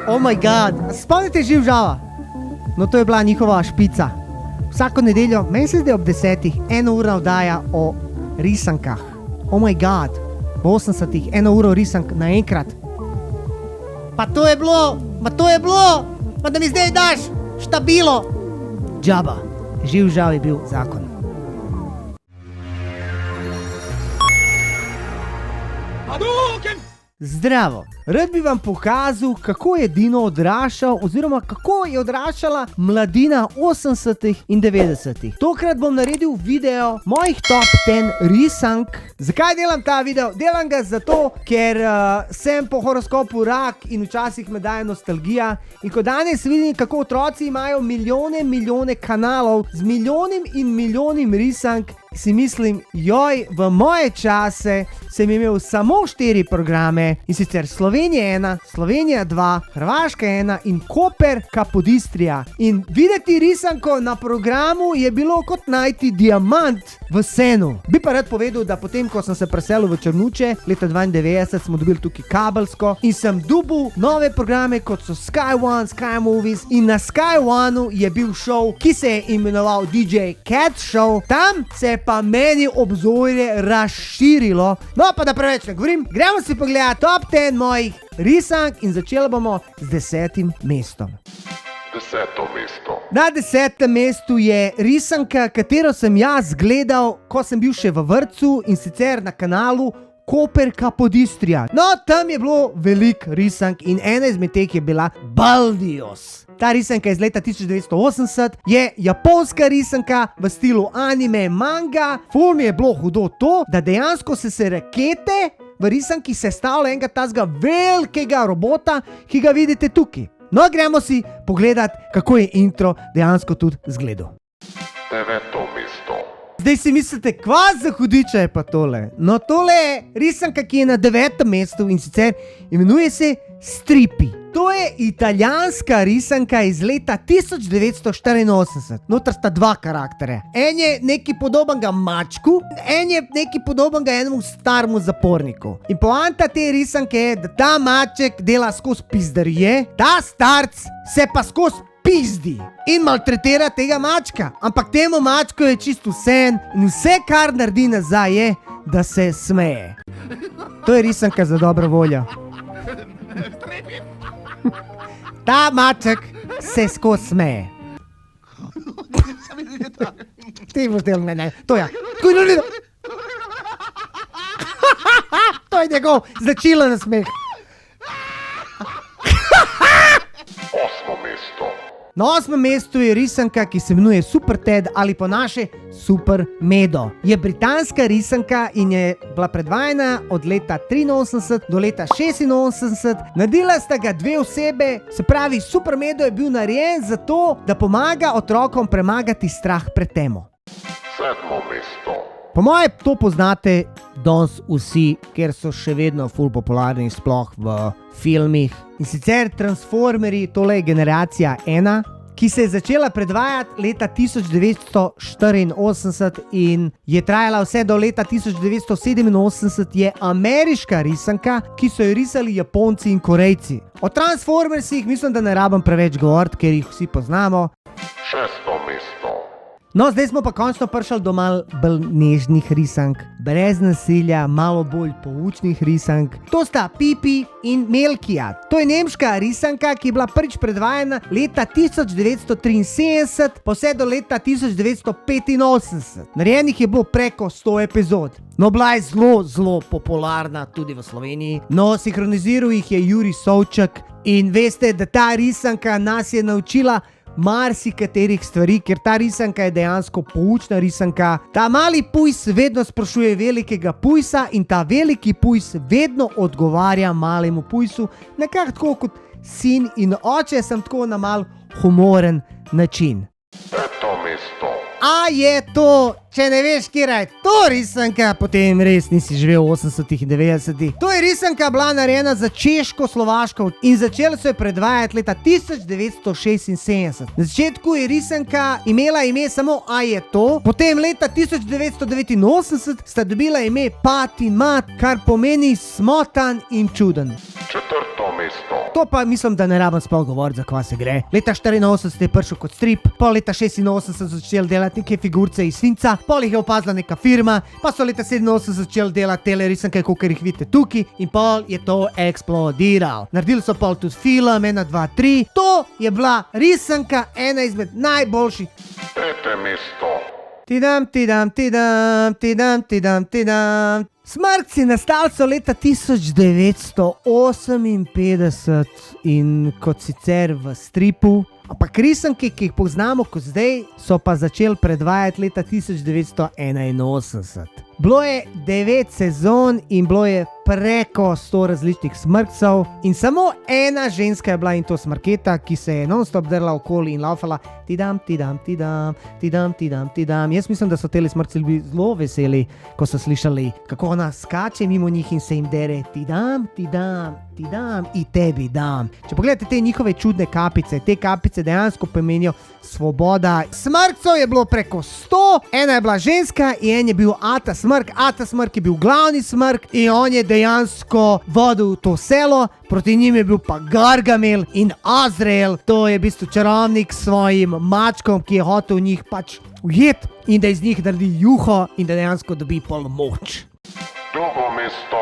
Oh my god, spomnite Živ Žava? No, to je bila njihova špica. Vsako nedeljo, meni se zdi ob 10, 1 ura oddaja o risankah. Oh my god, v 80-ih 1 uro risank naenkrat. Pa to je bilo, pa da mi zdaj daš štabilo. Džaba, Živ Žav je bil zakon. Zdravo, rad bi vam pokazal, kako je Dino odraščal oziroma kako je odraščala mladina 80-ih in 90-ih. Tokrat bom naredil video mojih top 10 risank. Zakaj delam ta video? Delam ga zato, ker sem po horoskopu rak in včasih me daje nostalgija. In ko danes vidim, kako otroci imajo milijone kanalov z milijonim risank, si mislim, joj, v moje čase sem imel samo 4 programe, in sicer Slovenija 1, Slovenija 2, Hrvaška 1 in Koper Kapodistrija. In videti risanko na programu je bilo kot najti diamant v senu. Bi pa rad povedal, da potem, ko sem se preselil v Črnuče, leta 92 smo dobili tukaj kabelsko in sem dobil nove programe, kot so Sky One, Sky Movies, in na Sky Oneu je bil šov, ki se je imenoval DJ Cat Show. Tam se je pa meni obzorje razširilo. No, pa da preveč ne govorim, gremo si pogledati top 10 mojih risank in začeli bomo z 10. mestom. 10. mesto. Na 10. mestu je risanka, katero sem jaz gledal, ko sem bil še v vrtcu, in sicer na kanalu Koper Kapodistrija. No, tam je bilo veliko risank in ena izmed teh je bila Baldios. Ta risanka iz leta 1980 je japonska risanka v stilu anime manga. Ful mi je bilo hudo to, da dejansko se rakete v risanki sestavlja enega tazga velikega robota, ki ga vidite tukaj. No, gremo si pogledati, kako je intro dejansko tudi izgledal. 9. mesto. Zdaj si mislite, kva za hudiča je pa tole? No, tole je risanka, ki je na 9. mestu in sicer imenuje se Stripi. To je italijanska risanka iz leta 1984. Notar sta dva karakterja. En je nekaj podobnega mačku, en je nekaj podobnega enemu staremu zaporniku. In poanta te risanke je, da ta maček dela skozi pizdarije, ta starc se pa skozi pizdi in maltretira tega mačka. Ampak temu mačku je čisto vseeno in vse, kar naredi nazaj, je, da se smeje. To je risanka za dobro voljo. Ta maček se skozi smeje. Ti boš delal mene. To je. To je njegov značilen nasmeh. 8. mesto. Na 8. mestu je risanka, ki se imenuje Super Ted ali po naše Super Medo. Je britanska risanka in je bila predvajana od leta 83 do leta 86. Naredila sta ga dve osebe, se pravi Super Medo je bil narejen zato, da pomaga otrokom premagati strah pred temo. 7. mesto. Po moje to poznate danes vsi, ker so še vedno ful popularni sploh v filmih. In sicer Transformerji, tole je generacija 1, ki se je začela predvajati leta 1984 in je trajala vse do leta 1987, je ameriška risanka, ki so jo risali Japonci in Korejci. O Transformersih mislim, da ne rabim preveč govoriti, ker jih vsi poznamo. 6. mesto. No, zdaj smo pa končno prišli do malo bolj nežnih risank, brez nasilja, malo bolj poučnih risank. To sta Pipi in Melkija. To je nemška risanka, ki je bila prvič predvajana leta 1973, pa vse do leta 1985. Narejenih je bilo preko 100 epizod. No, bila je zelo popularna tudi v Sloveniji. No, sinhroniziral jih je Jurij Sovček in veste, da ta risanka nas je naučila marsikaterih stvari, ker ta risanka je dejansko poučna risanka. Ta mali pujs vedno sprašuje velikega pujsa in ta veliki pujs vedno odgovarja malemu pujsu, nekako tako kot sin in oče, sem tako na mal humoren način. 5. mesto. A je to, če ne veš, kjera je to risanka, potem res nisi živel v 80-ih in 90-ih. To je risanka bila narejena za Češko-Slovaško in začeli so jo predvajati leta 1976. Na začetku je risanka imela ime samo A je to, potem leta 1989 sta dobila ime Pat in Mat, kar pomeni smotan in čuden. 4. mesto. To pa mislim, da ne rabim sploh govoriti, za kva se gre. Leta 84 je prišel kot strip, pol leta 86 so začeli delati neke figurce iz svinca, pol jih je opazila neka firma, pa so leta 87 začeli delati tele risanke, kakor jih vidite tukaj, in pol je to eksplodiral. Naredili so pol tudi film 1, 2, 3. To je bila risanka ena izmed najboljših. Tretje mesto. Tidam, tidam, tidam, tidam, tidam, tidam. Smrkci nastali so leta 1958 in kot sicer v stripu, ampak risanke, ki jih poznamo kot zdaj, so pa začeli predvajati leta 1981. Bilo je 9 sezon in bilo je preko 100 različnih smrkcev in samo ena ženska je bila in to Smrketa, ki se je non-stop drla okoli in laufala tidam, tidam, tidam, tidam, tidam, tidam. Jaz mislim, da so teli smrkci bili zelo veseli, ko so slišali, kako ona skače mimo njih in se jim dere tidam, tidam, tidam in tebi dam. Če pogledate te njihove čudne kapice, te kapice dejansko pomenijo svoboda. Smrkcev je bilo preko 100, ena je bila ženska in en je bil Ata Smrk. Ata Smrk je bil glavni smrk in on je dejansko vodil to selo, proti njim je bil pa Gargamel in Azrael, to je v bistvu čarovnik s svojim mačkom, ki je hotel njih pač ujet in da iz njih naredi juho in da dejansko dobi pol moč. Drugo mesto.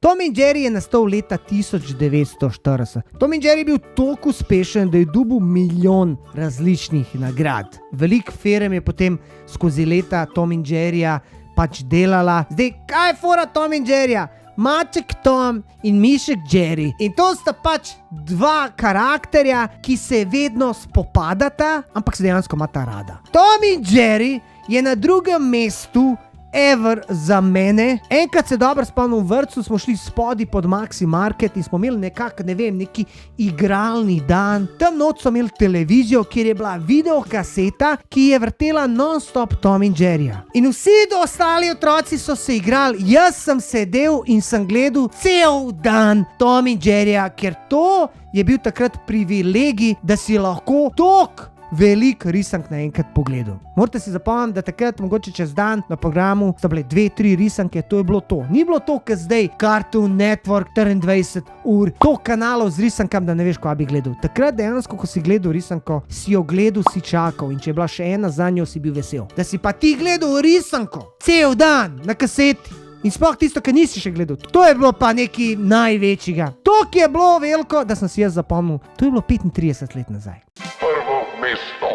Tom in Jerry je nastal leta 1940. Tom in Jerry je bil toliko uspešen, da je dobil milijon različnih nagrad. Veliko firm je potem skozi leta Tom in Jerryja pač delala. Zdaj, kaj je fora Tom in Jerryja? Maček Tom in mišek Jerry. In to sta pač dva karakterja, ki se vedno spopadata, ampak se dejansko imata rada. Tom in Jerry je na drugem mestu ever za mene. Enkrat se dobro spomnim, v vrtcu smo šli spodaj pod Maxi Market in smo imeli nekak, ne vem, neki igralni dan. Tam noč so imeli televizijo, kjer je bila videokaseta, ki je vrtela non-stop Tom in Jerryja. In vsi ostali otroci so se igrali, jaz sem sedel in sem gledal cel dan Tom in Jerryja, ker to je bil takrat privilegij, da si lahko tok veliko risank naenkrat pogledal. Morate si zapomniti, da takrat mogoče čez dan na programu so bile 2-3 risanke, to je bilo to. Ni bilo to, kot zdaj Cartoon Network 24 ur, to kanalov z risankam, da ne veš, kaj bi gledal. Takrat dejansko, ko si gledal risanko, si jo gledal, si čakal in če je bila še ena za njo, si bil vesel. Da si pa ti gledal risanko cel dan na kaseti in sploh tisto, kar nisi še gledal. To je bilo pa nekaj največjega. To, ki je bilo veliko, da sem si jaz zapomnil, to je bilo 35 let nazaj. Prvo mesto.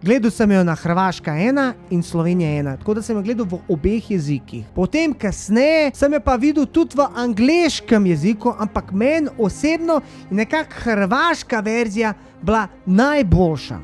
Gledal sem jo na Hrvaška 1 in Slovenija 1, tako da sem jo gledal v obeh jezikih. Potem kasneje sem jo pa videl tudi v angleškem jeziku, ampak meni osebno je nekako hrvaška verzija bila najboljša.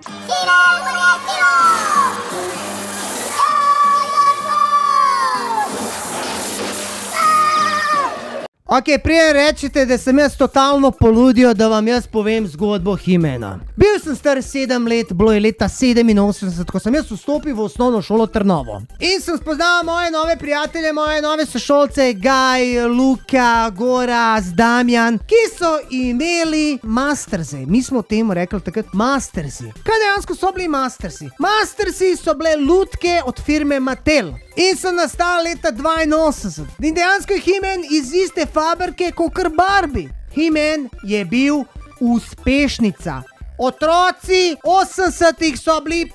Ok, prije rečete, da sem jaz totalno poludil, da vam jaz povem zgodbo He-Mana. Bil sem star 7 let, bilo je leta 87, ko sem jaz vstopil v osnovno šolo Trnovo. In sem spoznal moje nove prijatelje, moje nove sošolce, Gaj, Luka, Goraz, Damjan, ki so imeli masterse. Mi smo temu rekli takrat mastersi. Kaj dejansko so bili mastersi? Mastersi so bile lutke od firme Mattel. In so nastali leta 82. In dejansko je He-Man iz iste fabrike kakor Barbie. He-Man je bil uspešnica. Otroci 80-ih so bili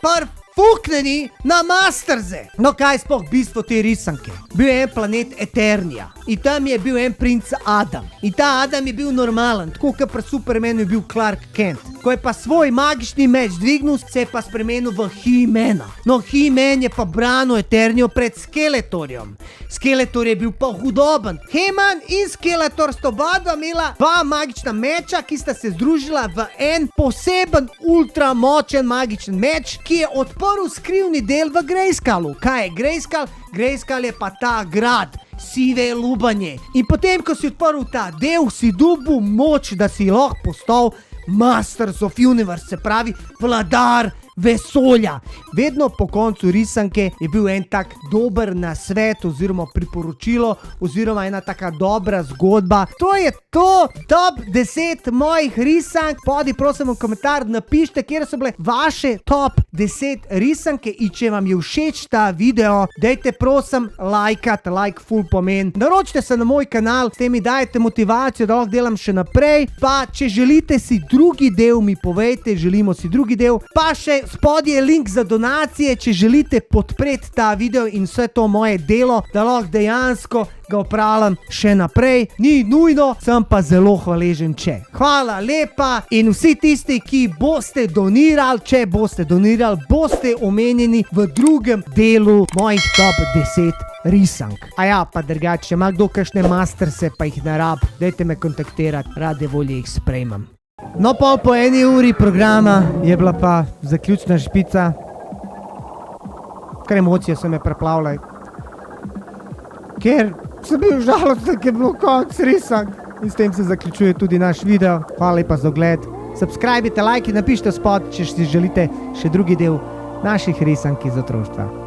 fukneni na masterse. No, kaj je sploh bistvo te risanke? Bil je en planet Eternija in tam je bil en princ Adam. In ta Adam je bil normalen, tako kot pri Supermanu je bil Clark Kent. Ko je pa svoj magični meč dvignil, se je pa spremenil v He-Mana. No, He-Man je pa branil Eternijo pred Skeletorjem. Skeletor je bil pa hudoben. He-Man in Skeletor sta oba imela dva magična meča, ki sta se združila v en poseben ultramočen magičen meč, ki je odprl skrivni del v Grayskullu. Kaj je Grayskull? Grayskull je pa ta grad, sive lubanje. In potem, ko si odprl ta del, si dobil moč, da si lahko postal Masters of Universe, se pravi vladar vesolja. Vedno po koncu risanke je bil en tak dober nasvet oziroma priporočilo oziroma ena taka dobra zgodba. To je to, top 10 mojih risank. Podi prosim v komentar, napišite, kjer so bile vaše top 10 risanke in če vam je všeč ta video, dajte prosim lajkat, like full pomen. Naročite se na moj kanal, s tem mi dajete motivacijo, da lahko delam še naprej. Pa če želite si drugi del, mi povejte, želimo si drugi del. Pa še spodaj je link za donacije, če želite podpreti ta video in vse to moje delo, da lahko dejansko ga opravljam še naprej. Ni nujno, sem pa zelo hvaležen, če. Hvala lepa in vsi tisti, ki boste donirali, če boste donirali, boste omenjeni v drugem delu mojih top 10 risank. A ja, pa drugače, če ima kdo kakšne masterse, pa jih ne rab, dajte me kontaktirati, rade volje jih sprejmem. No, pol po 1 uri programa je bila pa zaključna špica. Kar emocije so me preplavljali. Ker sem bil žalosten, ker je bilo konc risank. In s tem se zaključuje tudi naš video. Hvala lepa za ogled. Subscribite, like in napišite spod, če si želite še drugi del naših risank iz otroštva.